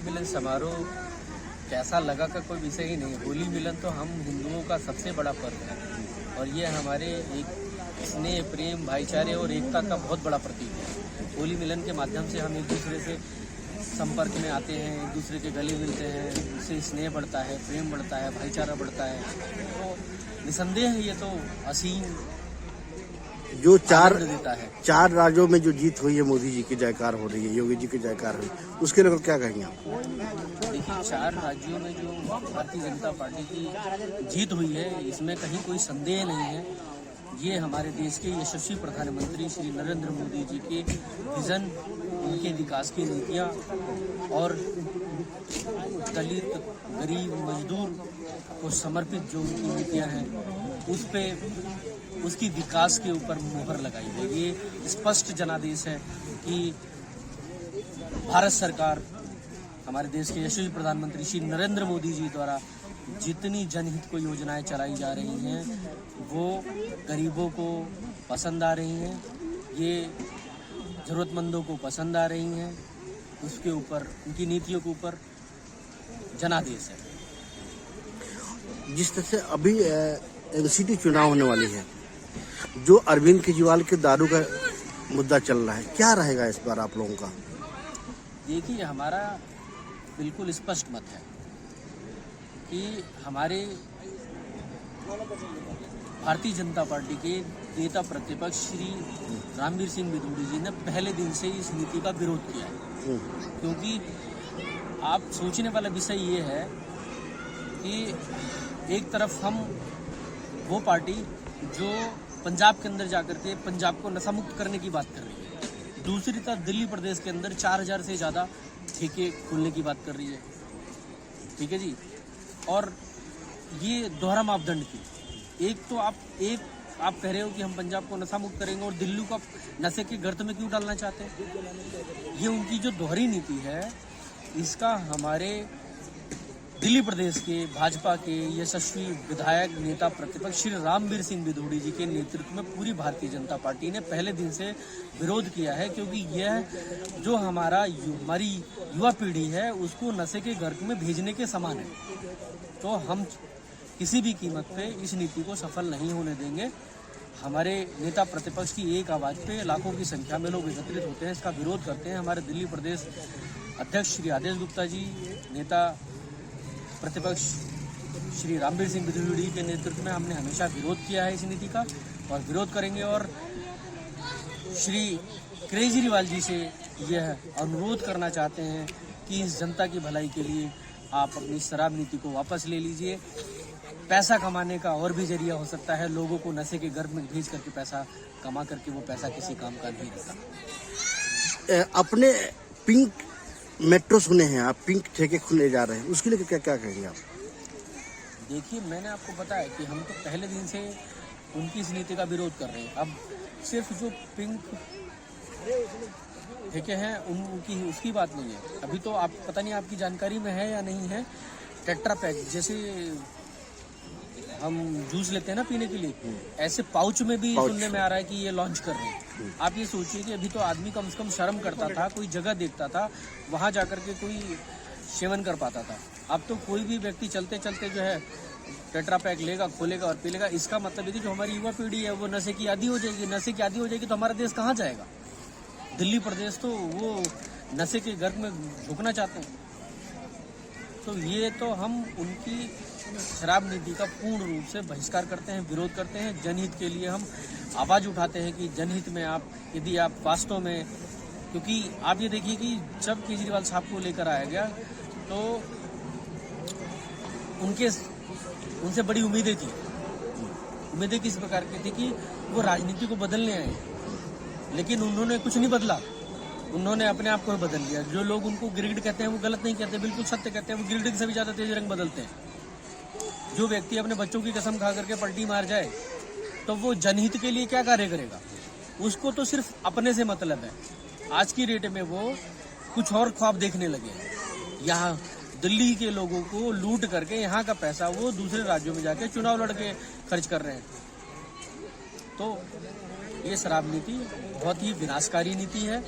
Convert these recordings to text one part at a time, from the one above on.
मिलन समारोह कैसा लगा का कोई विषय ही नहीं है। होली मिलन तो हम हिंदुओं का सबसे बड़ा पर्व है और ये हमारे एक स्नेह, प्रेम, भाईचारे और एकता का बहुत बड़ा प्रतीक है। होली मिलन के माध्यम से हम एक दूसरे से संपर्क में आते हैं, एक दूसरे के गले मिलते हैं, उससे स्नेह बढ़ता है, प्रेम बढ़ता है, भाईचारा बढ़ता है। तो निसंदेह ये तो असीम जो देता है। 4 राज्यों में जो जीत हुई है, मोदी जी की जयकार हो रही है, योगी जी की जयकार हुई, उसके लेकर क्या कहेंगे आप? देखिए, 4 राज्यों में जो भारतीय जनता पार्टी की जीत हुई है, इसमें कहीं कोई संदेह नहीं है। ये हमारे देश के यशस्वी प्रधानमंत्री श्री नरेंद्र मोदी जी के विजन, उनके विकास की नीतियाँ और दलित, गरीब, मजदूर को समर्पित जो उनकी नीतियाँ हैं, उस पे उसकी विकास के ऊपर मुहर लगाई है। ये स्पष्ट जनादेश है कि भारत सरकार, हमारे देश के यशस्वी प्रधानमंत्री श्री नरेंद्र मोदी जी द्वारा जितनी जनहित को योजनाएं चलाई जा रही हैं, वो गरीबों को पसंद आ रही हैं, ये ज़रूरतमंदों को पसंद आ रही हैं। उसके ऊपर, उनकी नीतियों के ऊपर जनादेश है। जिस तरह से अभी एमसीडी चुनाव होने वाली है, जो अरविंद केजरीवाल के दारू का मुद्दा चल रहा है, क्या रहेगा इस बार आप लोगों का? देखिए, हमारा बिल्कुल स्पष्ट मत है कि हमारे भारतीय जनता पार्टी के नेता प्रतिपक्ष श्री रामवीर सिंह बिधूड़ी जी ने पहले दिन से इस नीति का विरोध किया है। क्योंकि आप सोचने वाला विषय ये है कि एक तरफ हम वो पार्टी जो पंजाब के अंदर जाकर के पंजाब को नशा मुक्त करने की बात कर रही है, दूसरी तरफ दिल्ली प्रदेश के अंदर 4000 से ज़्यादा ठेके खोलने की बात कर रही है। ठीक है जी। और ये दोहरा मापदंड की, एक तो आप कह रहे हो कि हम पंजाब को नशा मुक्त करेंगे और दिल्ली को नशे के गर्त में क्यों डालना चाहते हैं? ये उनकी जो दोहरी नीति है, इसका हमारे दिल्ली प्रदेश के भाजपा के यशस्वी विधायक नेता प्रतिपक्ष श्री रामवीर सिंह बिधूड़ी जी के नेतृत्व में पूरी भारतीय जनता पार्टी ने पहले दिन से विरोध किया है। क्योंकि यह जो हमारी युवा पीढ़ी है, उसको नशे के गर्क में भेजने के समान है। तो हम किसी भी कीमत पे इस नीति को सफल नहीं होने देंगे। हमारे नेता प्रतिपक्ष की एक आवाज़ पे लाखों की संख्या में लोग एकत्रित होते हैं, इसका विरोध करते हैं। हमारे दिल्ली प्रदेश अध्यक्ष श्री आदेश गुप्ता जी, नेता प्रतिपक्ष श्री रामवीर सिंह बिधूड़ी के नेतृत्व में हमने हमेशा विरोध किया है इस नीति का और विरोध करेंगे। और श्री केजरीवाल जी से यह अनुरोध करना चाहते हैं कि इस जनता की भलाई के लिए आप अपनी शराब नीति को वापस ले लीजिए। पैसा कमाने का और भी जरिया हो सकता है, लोगों को नशे के गर्भ में भेज करके पैसा कमा करके वो पैसा किसी काम का नहीं रहता। अपने पिंक मेट्रो सुने हैं आप, पिंक ठेके खुले जा रहे हैं, उसके लिए क्या क्या कहेंगे आप? देखिए, मैंने आपको बताया कि हम तो पहले दिन से उनकी इस नीति का विरोध कर रहे हैं। अब सिर्फ जो पिंक ठेके हैं उनकी उसकी बात नहीं है। अभी तो आप पता नहीं आपकी जानकारी में है या नहीं है, टेट्रा पैक जैसे हम जूस लेते हैं ना पीने के लिए, ऐसे पाउच में भी सुनने में आ रहा है कि ये लॉन्च कर रहे हैं। आप ये सोचिए कि अभी तो आदमी कम से कम शर्म करता था, कोई जगह देखता था, वहाँ जाकर के कोई सेवन कर पाता था। अब तो कोई भी व्यक्ति चलते चलते जो है टेट्रा पैक लेगा, खोलेगा और पी लेगा। इसका मतलब है कि जो हमारी युवा पीढ़ी है वो नशे की आदी हो जाएगी। नशे की आदी हो जाएगी तो हमारा देश कहाँ जाएगा? दिल्ली प्रदेश तो वो नशे के गर्भ में झुकना चाहते हैं। तो ये तो हम उनकी शराब नीति का पूर्ण रूप से बहिष्कार करते हैं, विरोध करते हैं। जनहित के लिए हम आवाज़ उठाते हैं कि जनहित में यदि आप वास्तव में, क्योंकि आप ये देखिए कि जब केजरीवाल साहब को लेकर आया गया तो उनसे बड़ी उम्मीदें थी। उम्मीदें किस प्रकार की थी कि वो राजनीति को बदलने आए, लेकिन उन्होंने कुछ नहीं बदला। उन्होंने अपने आप को बदल लिया। जो लोग उनको गिरगिट कहते हैं वो गलत नहीं कहते, बिल्कुल सत्य कहते हैं। वो गिरगिट से भी ज़्यादा तेज रंग बदलते हैं। जो व्यक्ति अपने बच्चों की कसम खा करके पलटी मार जाए तो वो जनहित के लिए क्या कार्य करेगा? उसको तो सिर्फ अपने से मतलब है। आज की डेट में वो कुछ और ख्वाब देखने लगे हैं। यहाँ दिल्ली के लोगों को लूट करके यहाँ का पैसा वो दूसरे राज्यों में जाके चुनाव लड़के खर्च कर रहे हैं। तो ये शराब नीति बहुत ही विनाशकारी नीति है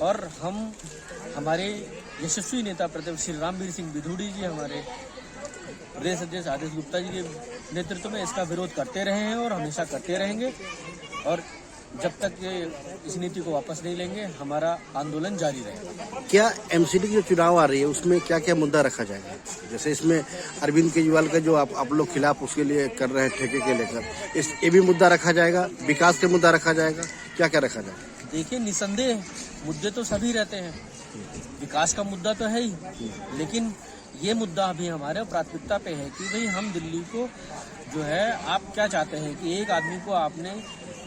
और हम हमारे यशस्वी नेता प्रतिपक्ष श्री रामवीर सिंह बिधूड़ी जी हमारे प्रदेश अध्यक्ष आदेश गुप्ता जी के नेतृत्व में इसका विरोध करते रहे हैं और हमेशा करते रहेंगे। और जब तक ये इस नीति को वापस नहीं लेंगे हमारा आंदोलन जारी रहेगा। क्या एमसीडी की जो चुनाव आ रही है उसमें क्या क्या मुद्दा रखा जाएगा? जैसे इसमें अरविंद केजरीवाल का जो आप लोग खिलाफ उसके लिए कर रहे हैं ठेके के लेकर, ये भी मुद्दा रखा जाएगा, विकास के मुद्दा रखा जाएगा, क्या क्या रखा जाएगा? देखिए, निसंदेह मुद्दे तो सभी रहते हैं, विकास का मुद्दा तो है ही, लेकिन ये मुद्दा अभी हमारे प्राथमिकता पे है कि भाई हम दिल्ली को जो है, आप क्या चाहते हैं कि एक आदमी को आपने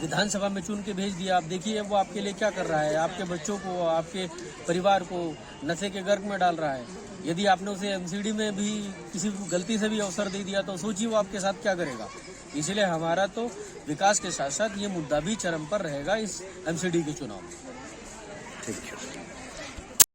विधानसभा में चुन के भेज दिया, आप देखिए वो आपके लिए क्या कर रहा है, आपके बच्चों को, आपके परिवार को नशे के गर्क में डाल रहा है। यदि आपने उसे एमसीडी में भी किसी गलती से भी अवसर दे दिया तो सोचिए वो आपके साथ क्या करेगा। इसलिए हमारा तो विकास के साथ साथ ये मुद्दा भी चरम पर रहेगा इस एमसीडी के चुनाव में। ठीक है।